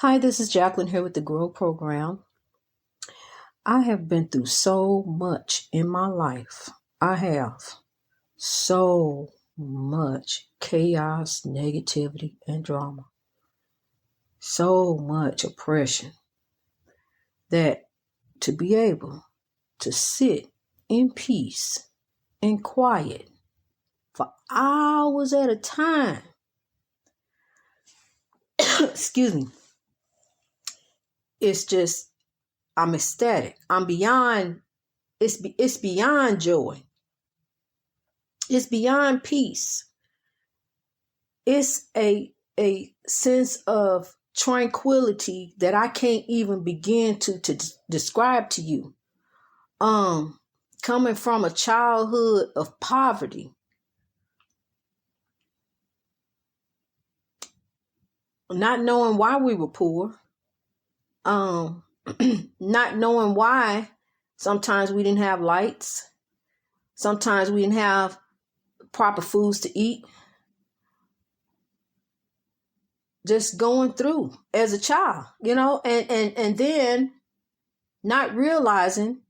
Hi, this is Jacqueline here with the GROW program. I have been through so much in my life. I have so much chaos, negativity, and drama. So much oppression that to be able to sit in peace and quiet for hours at a time, excuse me, it's just, I'm ecstatic. I'm beyond, it's beyond joy. It's beyond peace. It's a sense of tranquility that I can't even begin to describe to you. Coming from a childhood of poverty, not knowing why we were poor, not knowing why sometimes we didn't have lights, sometimes we didn't have proper foods to eat. Just going through as a child, and then not realizing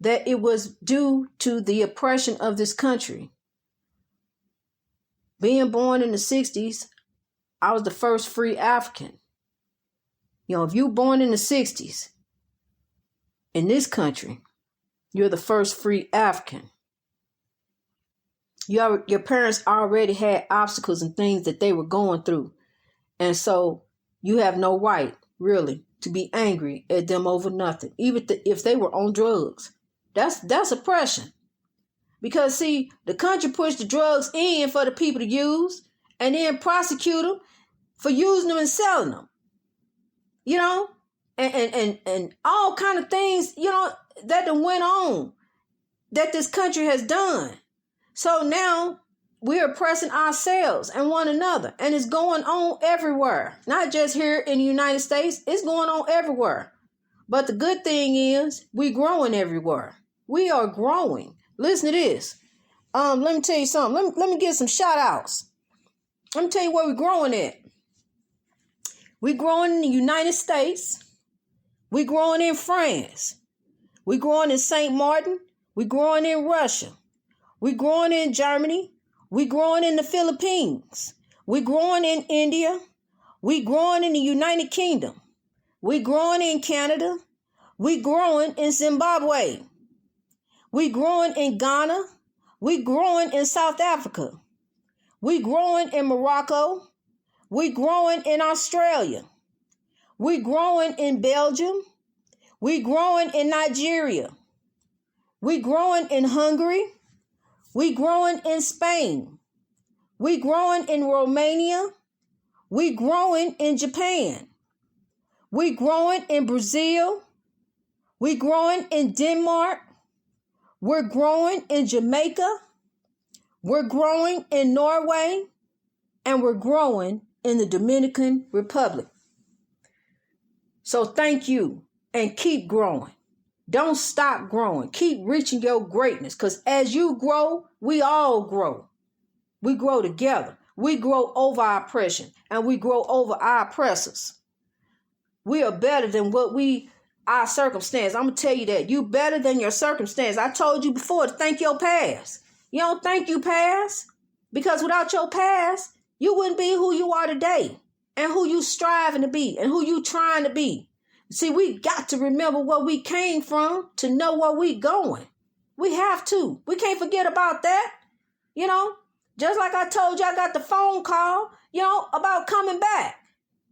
that it was due to the oppression of this country. Being born in the 60s, I was the first free African. If you were born in the 60s in this country, you're the first free African. Your parents already had obstacles and things that they were going through. And so you have no right, really, to be angry at them over nothing, even if they were on drugs. That's oppression. Because, see, the country pushed the drugs in for the people to use and then prosecute them for using them and selling them. And all kind of things, that done went on that this country has done. So now we're oppressing ourselves and one another. And it's going on everywhere. Not just here in the United States. It's going on everywhere. But the good thing is we're growing everywhere. We are growing. Listen to this. Let me tell you something. Let me get some shout outs. Let me tell you where we're growing at. We're growing in the United States. We're growing in France. We're growing in St. Martin. We're growing in Russia. We're growing in Germany. We're growing in the Philippines. We're growing in India. We're growing in the United Kingdom. We're growing in Canada. We're growing in Zimbabwe. We're growing in Ghana. We're growing in South Africa. We're growing in Morocco. We're growing in Australia. We're growing in Belgium. We're growing in Nigeria. We're growing in Hungary. We're growing in Spain. We're growing in Romania. We're growing in Japan. We're growing in Brazil. We're growing in Denmark. We're growing in Jamaica. We're growing in Norway. And we're growing in the Dominican Republic. So thank you and keep growing. Don't stop growing. Keep reaching your greatness, because as you grow, we all grow. We grow together. We grow over our oppression and we grow over our oppressors. We are better than our circumstance. I'm going to tell you that. You better than your circumstance. I told you before to thank your past. You don't thank your past, because without your past, you wouldn't be who you are today and who you striving to be and who you trying to be. See, we got to remember where we came from to know where we going. We have to. We can't forget about that. Just like I told you, I got the phone call, about coming back.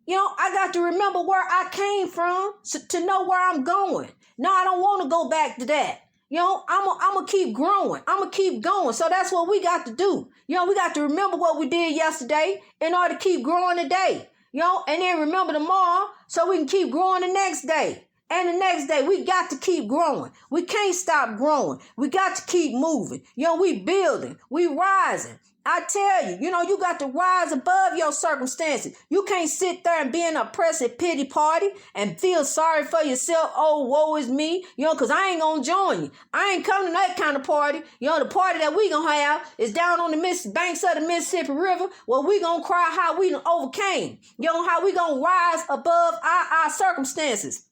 I got to remember where I came from to know where I'm going. No, I don't want to go back to that. I'm going to keep growing. I'm going to keep going. So that's what we got to do. We got to remember what we did yesterday in order to keep growing today. And then remember tomorrow so we can keep growing the next day. And the next day, we got to keep growing. We can't stop growing. We got to keep moving. We building. We rising. I tell you, you got to rise above your circumstances. You can't sit there and be an oppressive pity party and feel sorry for yourself. Oh, woe is me, because I ain't going to join you. I ain't coming to that kind of party. The party that we going to have is down on the banks of the Mississippi River where we going to cry how we overcame. How we going to rise above our circumstances.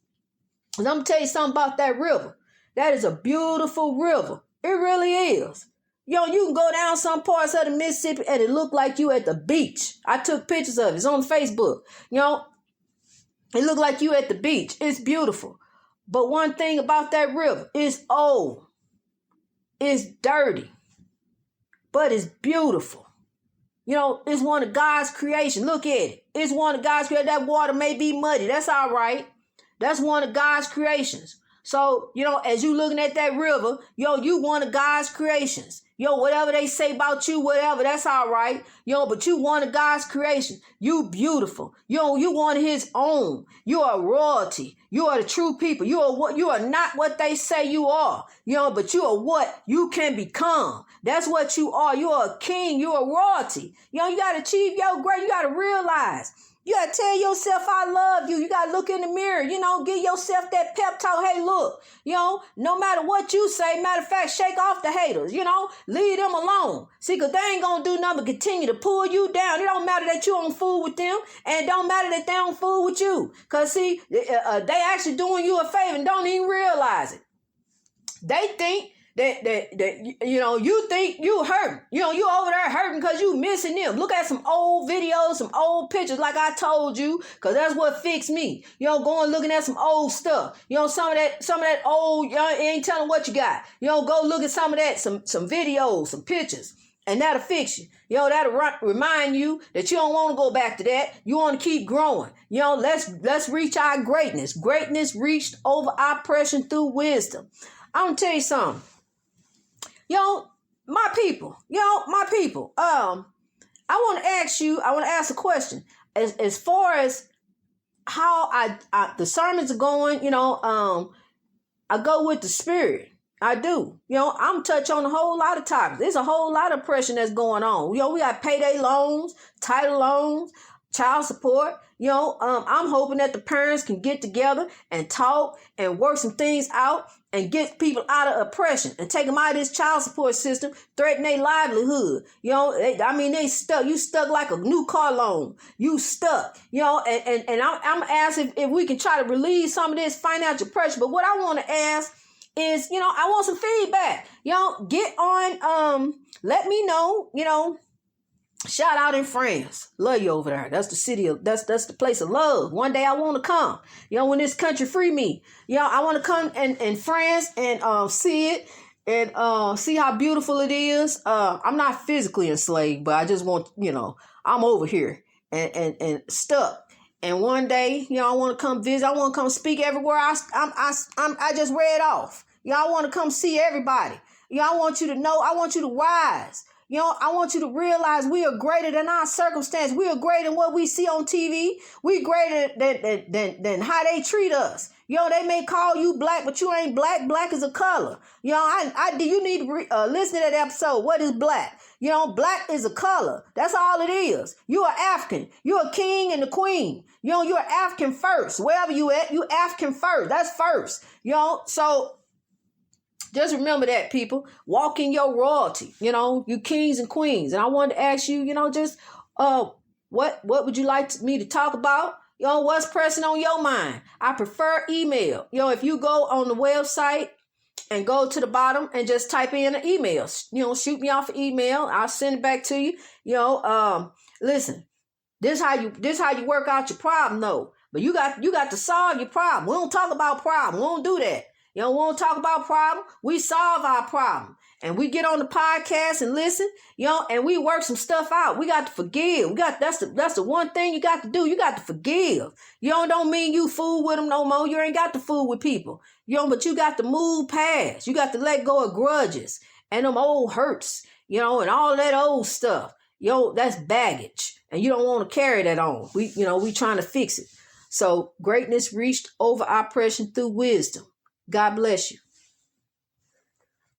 And I'm going to tell you something about that river. That is a beautiful river. It really is. You can go down some parts of the Mississippi and it look like you at the beach. I took pictures of it. It's on Facebook. It look like you at the beach. It's beautiful. But one thing about that river, it's old. It's dirty. But it's beautiful. It's one of God's creation. Look at it. It's one of God's creation. That water may be muddy. That's all right. That's one of God's creations. So, as you looking at that river, you one of God's creations. Whatever they say about you, whatever, that's all right. But you one of God's creation. You beautiful. You one of his own. You are royalty. You are the true people. You are not what they say you are. But you are what you can become. That's what you are. You are a king. You are royalty. You got to achieve your great. You got to realize. You got to tell yourself, I love you. You got to look in the mirror, give yourself that pep talk. Hey, look, no matter what you say, matter of fact, shake off the haters, leave them alone. See, because they ain't going to do nothing but continue to pull you down. It don't matter that you don't fool with them, and it don't matter that they don't fool with you. Because, see, they actually doing you a favor and don't even realize it. They think that you think you hurting. You over there hurting because you missing them. Look at some old videos, some old pictures like I told you, because that's what fixed me. Going looking at some old stuff. Some of that old, ain't telling what you got. Go look at some of that, some videos, some pictures. And that'll fix you. That'll remind you that you don't want to go back to that. You want to keep growing. Let's reach our greatness. Greatness reached over oppression through wisdom. I'm going to tell you something. My people, I want to ask a question as far as how the sermons are going, I go with the spirit. I do. I'm touch on a whole lot of topics. There's a whole lot of oppression that's going on. We got payday loans, title loans, child support. I'm hoping that the parents can get together and talk and work some things out and get people out of oppression and take them out of this child support system, threaten their livelihood. They stuck. You stuck like a new car loan. You stuck. And I'm asking if we can try to relieve some of this financial pressure. But what I want to ask is, I want some feedback. Get on. Let me know. Shout out in France. Love you over there. That's the city of, that's the place of love. One day I want to come. When this country free me. I want to come in France and see it and see how beautiful it is. I'm not physically enslaved, but I just want, I'm over here and stuck. And one day, I want to come visit. I want to come speak everywhere I just read off. I want to come see everybody. I want you to know. I want you to rise. I want you to realize we are greater than our circumstance. We are greater than what we see on TV. We greater than how they treat us. They may call you black, but you ain't black. Black is a color. You need to listen to that episode. What is black? Black is a color. That's all it is. You are African. You're a king and a queen. You're African first. Wherever you at, you African first. That's first. So just remember that, people. Walk in your royalty. You kings and queens. And I wanted to ask you, just what would you like me to talk about? What's pressing on your mind? I prefer email. If you go on the website and go to the bottom and just type in an email, shoot me off an email. I'll send it back to you. Listen, this how you work out your problem, though. But you got to solve your problem. We don't talk about problem. We don't do that. We don't talk about problem. We solve our problem. And we get on the podcast and listen, and we work some stuff out. We got to forgive. That's the one thing you got to do. You got to forgive. Don't mean you fool with them no more. You ain't got to fool with people. But you got to move past. You got to let go of grudges and them old hurts, and all that old stuff. That's baggage. And you don't want to carry that on. We trying to fix it. So greatness reached over oppression through wisdom. God bless you.